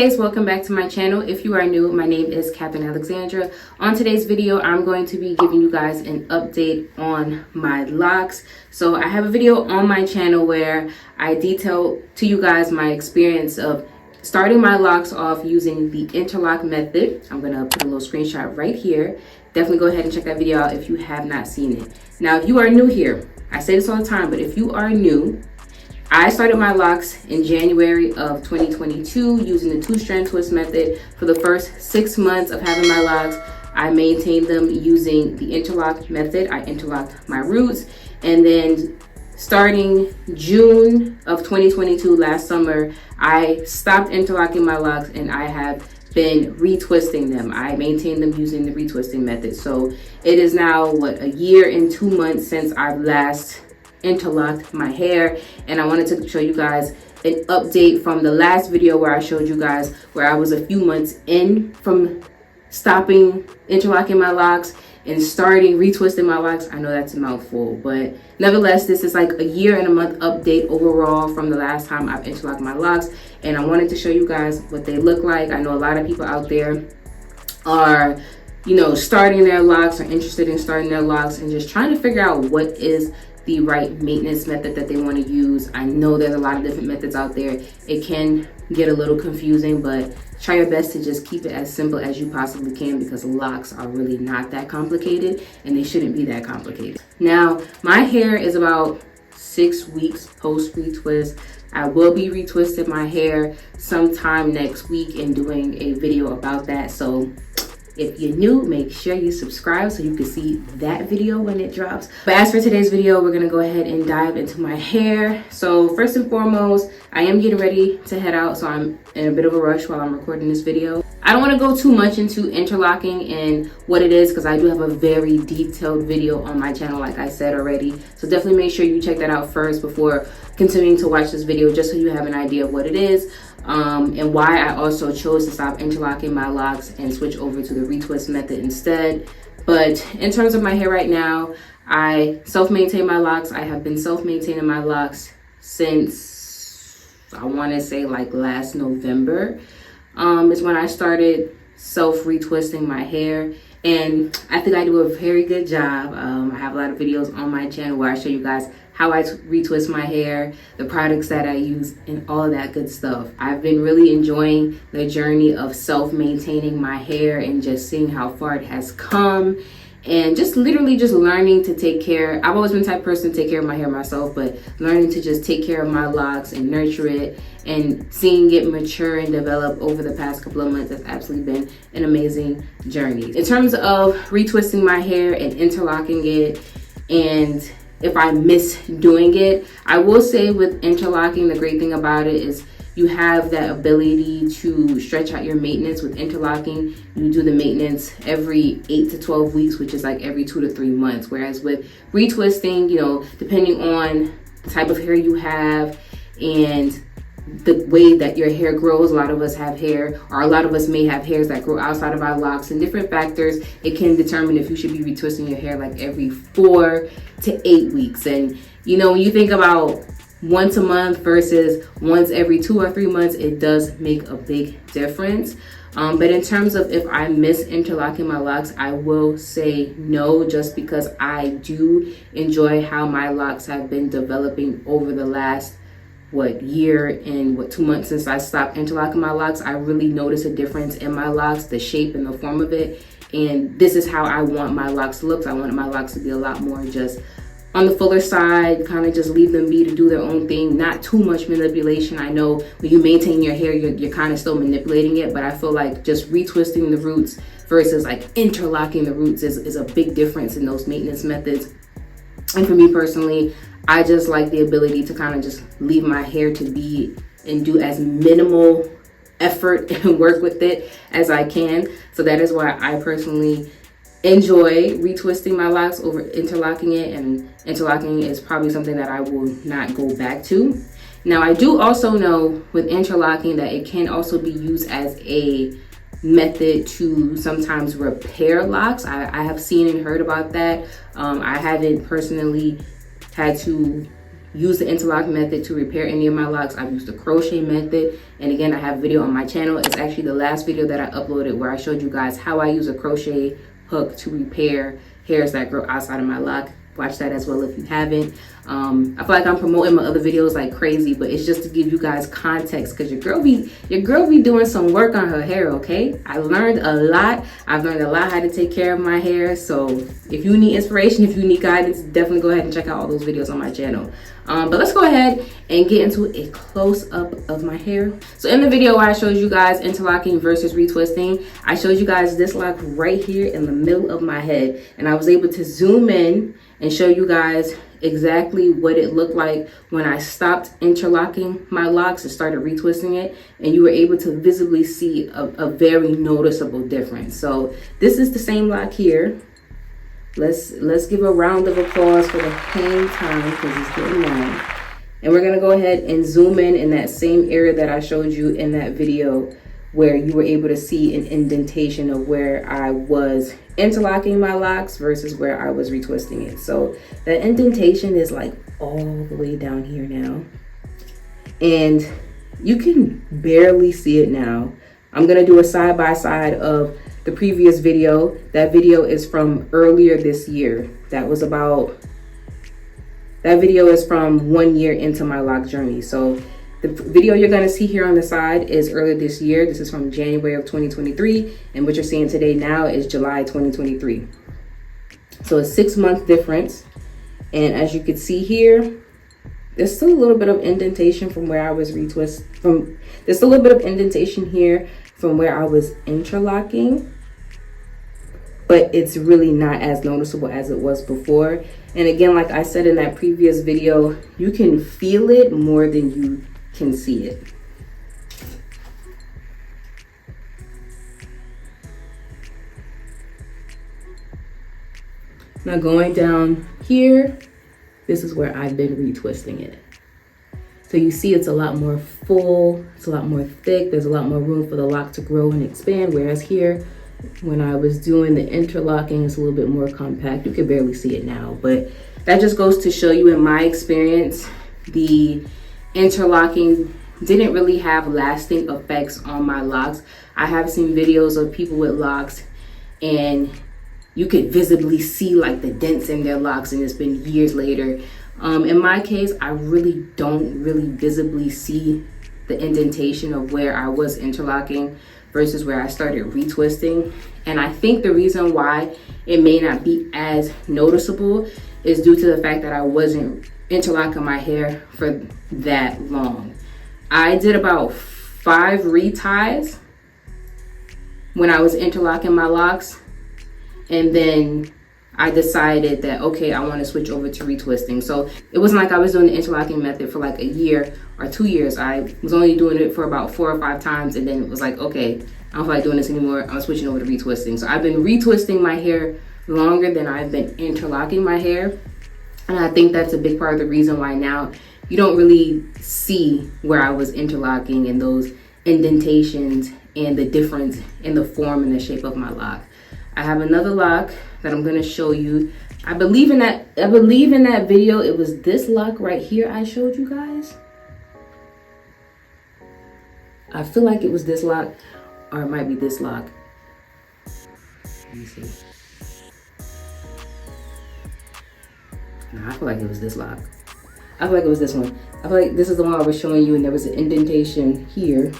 guys, welcome back to my channel. If you are new, my name is Captain Alexandra. On today's video, I'm going to be giving you guys an update on my locks. So I have a video on my channel where I detail to you guys my experience of starting my locks off using the interlock method. I'm gonna put a little screenshot right here. Definitely go ahead and check that video out if you have not seen it. Now, if you are new here, I say this all the time, but if you are new, I started my locks in January of 2022 using the 2-strand twist method. For the first 6 months of having my locks, I maintained them using the interlock method. I interlocked my roots, and then starting June of 2022, last summer, I stopped interlocking my locks and I have been retwisting them. I maintained them using the retwisting method. So it is now, what, a year and 2 months since I've last interlocked my hair, and I wanted to show you guys an update from the last video where I showed you guys where I was a few months in from stopping interlocking my locks and starting retwisting my locks. I know that's a mouthful, but nevertheless, this is like a year and a month update overall from the last time I've interlocked my locks, and I wanted to show you guys what they look like. I know a lot of people out there are, you know, starting their locks or interested in starting their locks and just trying to figure out what is the right maintenance method that they want to use. I know there's a lot of different methods out there. It can get a little confusing, but try your best to just keep it as simple as you possibly can, because locks are really not that complicated and they shouldn't be that complicated. Now, my hair is about 6 weeks post retwist. I will be retwisting my hair sometime next week and doing a video about that. So if you're new, make sure you subscribe so you can see that video when it drops. But as for today's video, we're gonna go ahead and dive into my hair. So first and foremost, I am getting ready to head out, so I'm in a bit of a rush while I'm recording this video. I don't want to go too much into interlocking and what it is, because I do have a very detailed video on my channel, like I said already. So definitely make sure you check that out first before continuing to watch this video, just so you have an idea of what it is. And why I also chose to stop interlocking my locks and switch over to the retwist method instead. But in terms of my hair right now, I self-maintain my locks. I have been self-maintaining my locks since, I want to say, like last November is when I started self-retwisting my hair. And I think I do a very good job. I have a lot of videos on my channel where I show you guys how I retwist my hair, the products that I use, and all of that good stuff. I've been really enjoying the journey of self-maintaining my hair and just seeing how far it has come, and just literally just learning to take care. I've always been the type of person to take care of my hair myself, but learning to just take care of my locks and nurture it, and seeing it mature and develop over the past couple of months has absolutely been an amazing journey. In terms of retwisting my hair and interlocking it, and if I miss doing it, I will say with interlocking, the great thing about it is you have that ability to stretch out your maintenance. With interlocking, you do the maintenance every 8 to 12 weeks, which is like every 2 to 3 months. Whereas with retwisting, you know, depending on the type of hair you have and the way that your hair grows, a lot of us have hair, or a lot of us may have hairs that grow outside of our locks, and different factors, it can determine if you should be retwisting your hair like every 4 to 8 weeks. And you know, when you think about once a month versus once every 2 or 3 months, it does make a big difference. But in terms of if I miss interlocking my locks, I will say no, just because I do enjoy how my locks have been developing over the last year and 2 months since I stopped interlocking my locks. I really notice a difference in my locks, the shape and the form of it. And this is how I want my locks to look. I want my locks to be a lot more just on the fuller side, kind of just leave them be to do their own thing, not too much manipulation. I know when you maintain your hair, you're kind of still manipulating it, but I feel like just retwisting the roots versus like interlocking the roots is a big difference in those maintenance methods. And for me personally, I just like the ability to kind of just leave my hair to be and do as minimal effort and work with it as I can. So that is why I personally enjoy retwisting my locks over interlocking it, and interlocking is probably something that I will not go back to. Now, I do also know with interlocking that it can also be used as a method to sometimes repair locks. I have seen and heard about that. I haven't personally had to used the interlock method to repair any of my locks. I've used the crochet method. And again, I have a video on my channel. It's actually the last video that I uploaded where I showed you guys how I use a crochet hook to repair hairs that grow outside of my lock. Watch that as well if you haven't. I feel like I'm promoting my other videos like crazy, but it's just to give you guys context, because your girl be doing some work on her hair, okay? I learned a lot. I've learned a lot how to take care of my hair. So if you need inspiration, if you need guidance, definitely go ahead and check out all those videos on my channel. But let's go ahead and get into a close-up of my hair. So in the video where I showed you guys interlocking versus retwisting, I showed you guys this lock right here in the middle of my head, and I was able to zoom in and show you guys exactly what it looked like when I stopped interlocking my locks and started retwisting it, and you were able to visibly see a very noticeable difference. So this is the same lock here. Let's give a round of applause for the hang time, because it's getting long. And we're gonna go ahead and zoom in that same area that I showed you in that video, where you were able to see an indentation of where I was interlocking my locks versus where I was retwisting it. So that indentation is like all the way down here now, and you can barely see it now. I'm gonna do a side-by-side of the previous video. That video is from earlier this year. That video is from 1 year into my lock journey. So the video you're gonna see here on the side is earlier this year. This is from January of 2023. And what you're seeing today now is July 2023. So a 6-month difference. And as you can see here, there's still a little bit of indentation from where I was there's still a little bit of indentation here from where I was interlocking, but it's really not as noticeable as it was before. And again, like I said in that previous video, you can feel it more than you can see it. Now going down here, this is where I've been retwisting it. So you see it's a lot more full, it's a lot more thick, there's a lot more room for the lock to grow and expand, whereas here, when I was doing the interlocking, it's a little bit more compact. You can barely see it now, but that just goes to show you, in my experience, the interlocking didn't really have lasting effects on my locks. I have seen videos of people with locks and you could visibly see like the dents in their locks, and it's been years later. In my case, I really don't visibly see the indentation of where I was interlocking versus where I started retwisting. And I think the reason why it may not be as noticeable is due to the fact that I wasn't interlocking my hair for that long. I did about 5 reties when I was interlocking my locks, and then I decided that, okay, I want to switch over to retwisting. So it wasn't like I was doing the interlocking method for like a year or 2 years. I was only doing it for about 4 or 5 times, and then it was like, okay, I don't feel like doing this anymore. I'm switching over to retwisting. So I've been retwisting my hair longer than I've been interlocking my hair. And I think that's a big part of the reason why now you don't really see where I was interlocking and those indentations and the difference in the form and the shape of my lock. I have another lock that I'm going to show you. I believe in that video it was this lock right here I showed you guys. I feel like it was this lock, or it might be this lock. Let me see. No, I feel like it was this lock. I feel like it was this one. I feel like this is the one I was showing you, and there was an indentation here.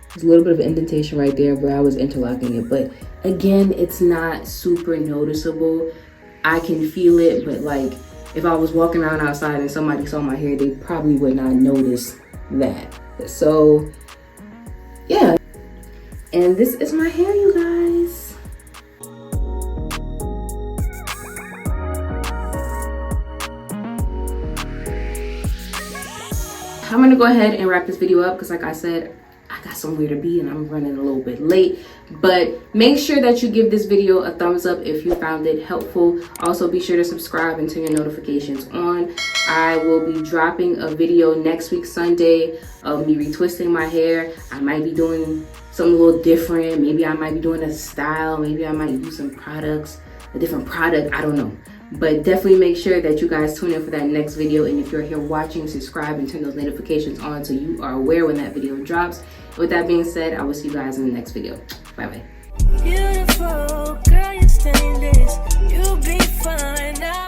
There's a little bit of indentation right there where I was interlocking it, but again, it's not super noticeable. I can feel it, but like if I was walking around outside and somebody saw my hair, they probably would not notice that. So yeah, and this is my hair, you guys. I'm gonna go ahead and wrap this video up because, like I said, I got somewhere to be and I'm running a little bit late. But make sure that you give this video a thumbs up if you found it helpful. Also, be sure to subscribe and turn your notifications on. I will be dropping a video next week, Sunday, of me retwisting my hair. I might be doing something a little different. Maybe I might be doing a style. Maybe I might use some products, a different product. I don't know. But definitely make sure that you guys tune in for that next video. And if you're here watching, subscribe and turn those notifications on so you are aware when that video drops. With that being said, I will see you guys in the next video. Bye bye. Beautiful girl, you stainless. You be fine.